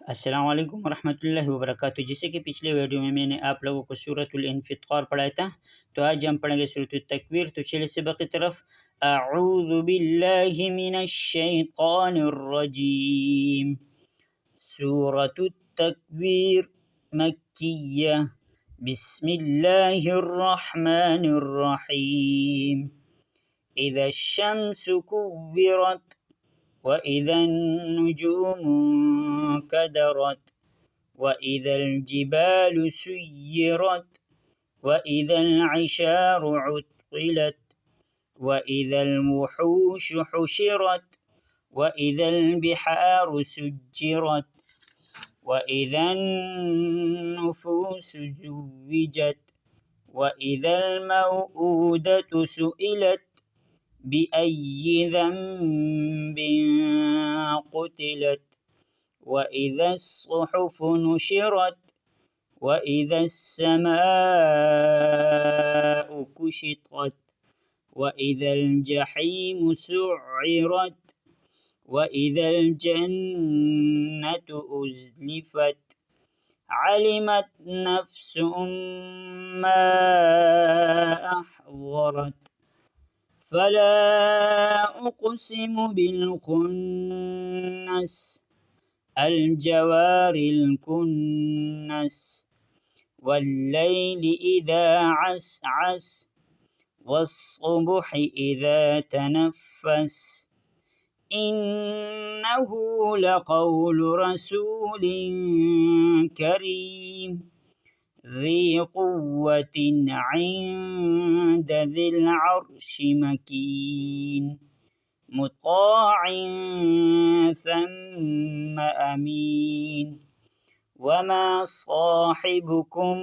अस्सलाम वालेकुम वरहमतुल्लाहि वबरकातुहू। जैसे कि पिछले वीडियो में मैंने आप लोगों को सूरतुल इन्फितार पढ़ाया था, तो आज हम पढ़ेंगे सूरतुल तकवीर। तो चलिए सबक की तरफ। अऊज़ु बिल्लाहि मिनश शैतानिर रजीम। सूरतुत तकवीर मक्किय्या। बिस्मिल्लाहिर रहमानिर रहीम। इज़ा शम्सु कुव्विरत وإذا النجوم انكدرت وإذا الجبال سيرت وإذا العشار عطلت وإذا الوحوش حشرت وإذا البحار سجرت وإذا النفوس زوجت وإذا الموءودة سئلت بأي ذنب قتلت وإذا الصحف نشرت وإذا السماء كشطت وإذا الجحيم سعرت وإذا الجنة أزلفت علمت نفس ما أحضرت فلا أقسم بالخنس الجوار الكنس والليل إذا عسعس والصبح إذا تنفس إنه لقول رسول كريم ذي قوة عند ذي العرش مكين مطاع ثم أمين وما صاحبكم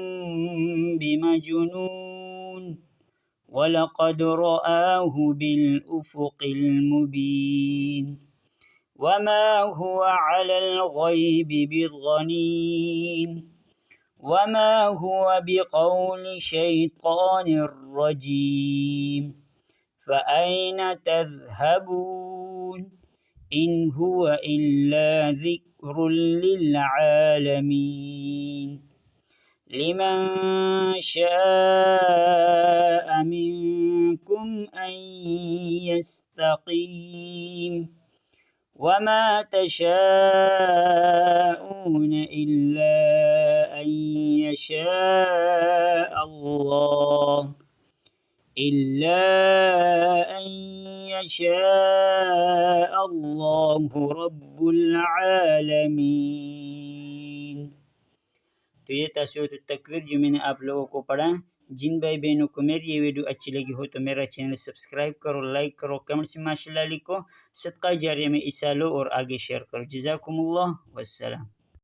بمجنون ولقد رآه بالأفق المبين وما هو على الغيب بضنين وما هو بقول شيطان رجيم فأين تذهبون إن هو إلا ذكر للعالمين لمن شاء منكم أن يستقيم وما تشاءون إلا أن يشاء الله رب العالمين। तो ये था सूरतुत तकवीर जो मैंने आप लोगों को पढ़ा। जिन भाई बहनों को मेरी ये वीडियो अच्छी लगी हो तो मेरा चैनल सब्सक्राइब करो, लाइक करो, कमेंट्स में माशाल्लाह लिखो, सदका जारिया में हिस्सा लो और आगे शेयर करो। जज़ाकुमुल्लाह वस्सलाम।